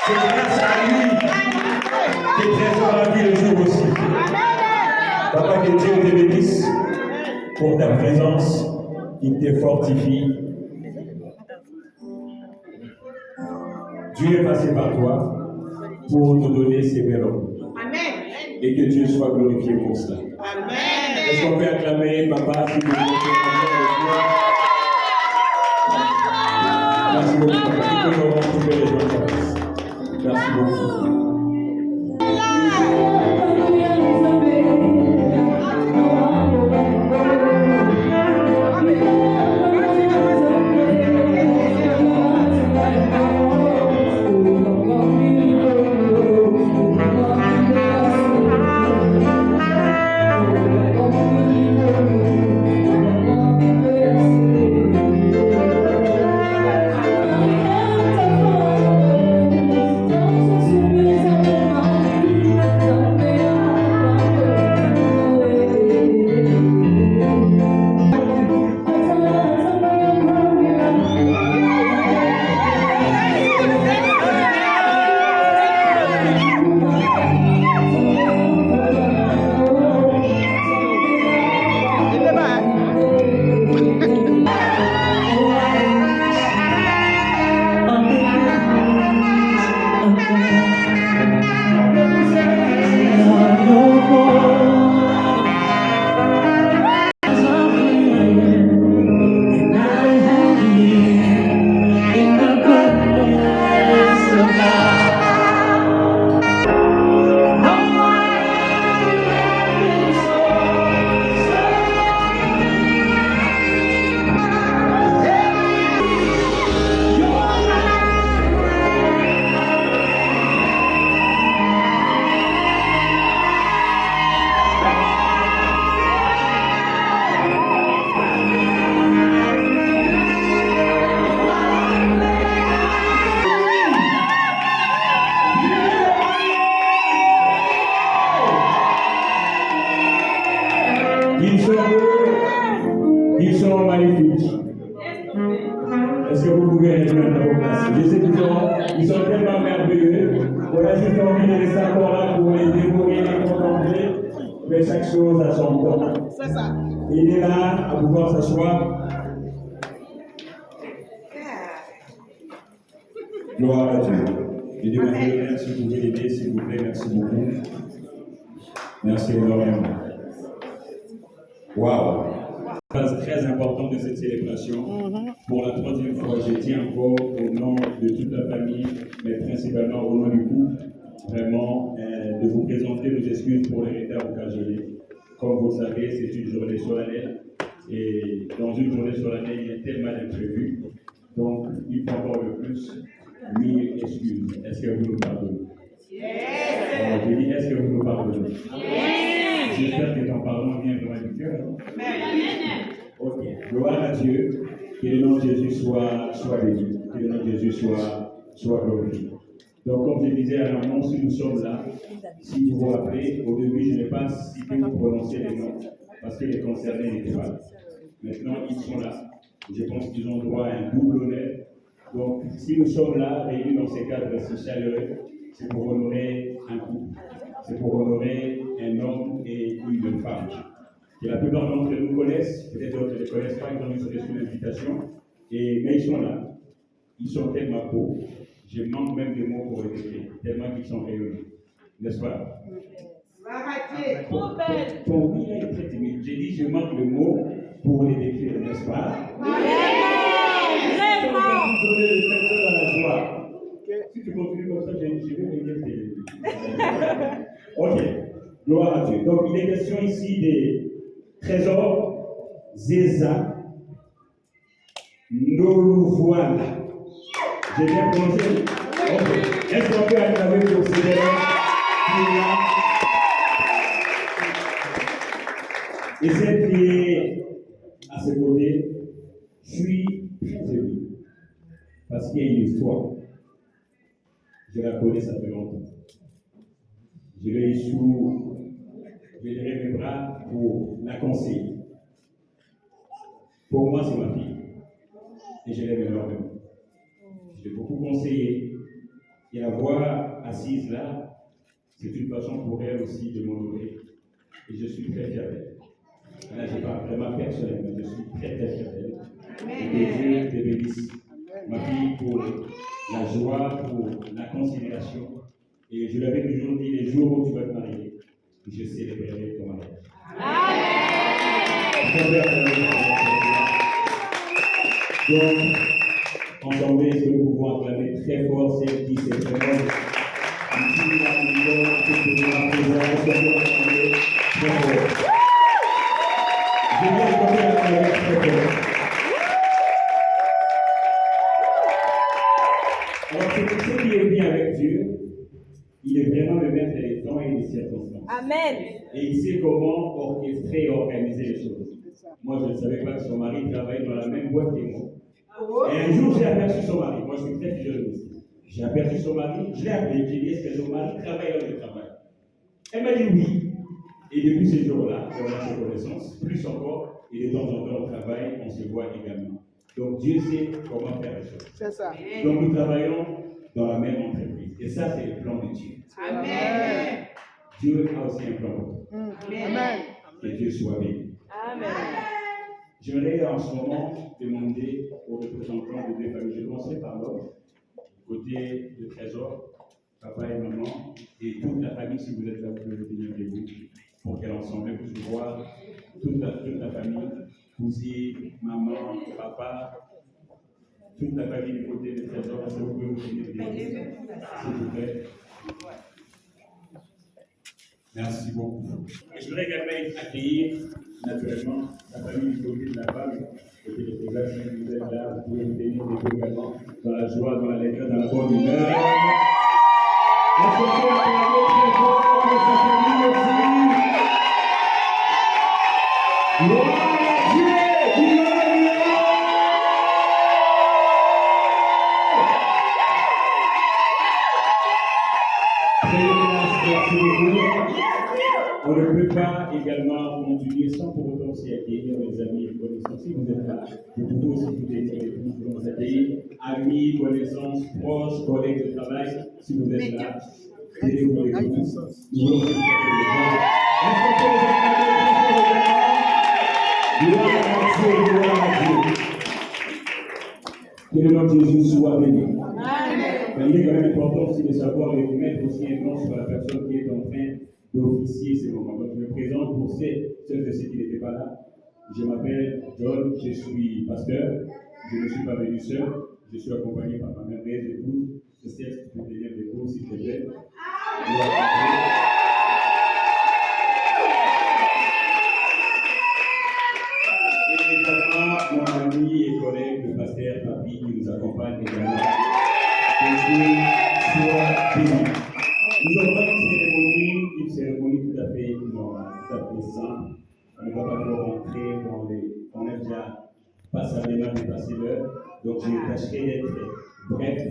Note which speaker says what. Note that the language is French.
Speaker 1: C'est grâce à lui que Trésor a vu le jour aussi. Papa, que Dieu te bénisse pour ta présence, qu'il te fortifie. Dieu est passé par toi pour nous donner ces belles hommes. Et que Dieu soit glorifié pour cela. Amen. Est-ce qu'on peut acclamer Papa si vous voulez? Merci beaucoup. Vous pouvez les joindre. Merci beaucoup. Ils sont magnifiques. Est-ce que vous pouvez les mettre à vos places? Je sais qu'ils sont tellement merveilleux. Voilà, j'ai envie de rester encore là pour les dévorer, les contempler. Mais chaque chose a son temps. C'est ça. Il est là à pouvoir s'asseoir. Gloire à Dieu. Je demande merci, vous pouvez l'aider, s'il vous plaît. Merci beaucoup. Merci énormément. Waouh! Phase très importante de cette célébration. Pour la troisième fois, je tiens encore au nom de toute la famille, mais principalement au nom du couple, vraiment de vous présenter nos excuses pour les retards occasionnés. Comme vous le savez, c'est une journée solennelle. Et dans une journée solennelle, il y a tellement d'imprévus. Donc, il faut encore le plus 1000 excuses. Est-ce que vous nous pardonnez? Yes. Je dis, est-ce que vous nous pardonnez? Yes. J'espère que ton pardon vient vraiment du cœur. Ok. Gloire à Dieu. Que le nom de Jésus soit béni. Que le nom de Jésus soit glorifié. Donc, comme je disais à l'amont, si nous sommes là, si vous vous rappelez, au début, je n'ai pas cité ou prononcé les noms parce que les concernés n'étaient pas là. Maintenant, ils sont là. Je pense qu'ils ont droit à un double honneur. Donc, si nous sommes là, réunis dans ces cadres si chaleureux, c'est pour honorer un couple. C'est pour honorer un homme et une femme. Que la plupart d'entre nous connaissent, peut-être d'autres ne les connaissent pas, ils ont reçu l'invitation. Mais ils sont là. Ils sont tellement beaux. Je manque même de mots pour les décrire, tellement qu'ils sont rayonnants. N'est-ce pas?
Speaker 2: Trop belle.
Speaker 1: Pour lui, il est très timide. J'ai dit, je manque de mots pour les décrire, n'est-ce pas? Si tu continues comme ça, je vais venir t'aider. Ok, gloire à Dieu. Donc, il est question ici des trésors Zéza Noluvoila. J'ai bien prononcé? Ok. Est-ce qu'on peut acclamer pour ces élèves qui est là? Et celle qui est à ses côtés, je suis très ému. Parce qu'il y a une histoire. Je la connais, ça fait longtemps. Je l'ai je dirais mes bras pour la conseiller. Pour moi, c'est ma fille. Et je l'aime énormément. Je l'ai beaucoup conseillé. Et la voir assise là, c'est une façon pour elle aussi de m'honorer. Et je suis très fier d'elle. Là, je parle vraiment personnellement, je suis très très fier d'elle. Et que Dieu te bénisse, ma fille, pour la joie, pour la considération. Et je l'avais toujours dit, les jours où tu vas te marier, je célébrerai ton mariage. Donc, ensemble, est-ce que nous pouvons acclamer très fort celle qui s'est vraiment alors, ce qui est bien avec Dieu, il est vraiment le maître des temps et des circonstances.
Speaker 2: Amen.
Speaker 1: Et il sait comment orchestrer et organiser les choses. Moi, je ne savais pas que son mari travaillait dans la même boîte que moi. Et un jour, j'ai aperçu son mari. Moi, je suis très fidèle de ça. J'ai aperçu son mari, je l'ai appelé, j'ai dit, est-ce que son mari travaille dans le travail? Elle m'a dit oui. Et depuis ce jour-là, on a fait connaissance, plus encore, et de temps en temps, on travaille, on se voit également. Donc, Dieu sait comment faire les choses.
Speaker 3: C'est ça.
Speaker 1: Donc, nous travaillons dans la même entreprise. Et ça, c'est le plan de Dieu.
Speaker 2: Amen.
Speaker 1: Dieu a aussi un plan pour toi.
Speaker 3: Amen.
Speaker 1: Que Dieu soit béni.
Speaker 2: Amen.
Speaker 1: J'aimerais en ce moment demander aux représentants des deux familles, je commencerai par l'homme, côté de Trésor, papa et maman, et toute la famille, si vous êtes là, vous pouvez venir avec vous, pour qu'elle ensemble puisse voir toute la famille, cousine, maman, papa, toute la famille du côté de Trésor, est-ce que vous pouvez vous venir avec vous, s'il vous plaît. Merci beaucoup. Et je voudrais également accueillir naturellement la famille du côté de la femme, côté de Trésor, si vous êtes là, vous pouvez vous tenir avec vous également, dans la joie, dans l'allégresse, dans la bonne humeur. Est-ce qu'on peut acclamer très fort pour sa famille aussi? Gloire à Dieu! Gloire à Dieu! Merci beaucoup. On ne peut pas également continuer sans pour autant aussi accueillir les amis et connaissances. Si vous êtes là, vous pouvez aussi vous aider, vous pouvez accueillir amis, connaissances, proches, collègues de travail. Si vous êtes là, aidez-vous les autres. Nous voulons que les gens. Est-ce qu'on peut les acclamer? Gloire à Dieu, gloire à Dieu. Que le nom de Jésus soit béni. Mais il est quand même important aussi de savoir et de mettre aussi un nom sur la personne qui est en train d'officier ces moments. Donc je me présente pour ceux et ceux qui n'étaient pas là. Je m'appelle John, je suis pasteur. Je ne suis pas venu seul. Je suis accompagné par ma merveilleuse épouse. Je sais que tu peux venir des cours s'il te plaît. Et également mon ami et collègue, le pasteur Papi, qui nous accompagne également. Que Dieu soit béni. Nous avons une cérémonie tout à fait normale, tout à fait simple. On ne va pas trop rentrer dans les. On a déjà passablement dépassé l'heure, donc je tâcherai d'être bref.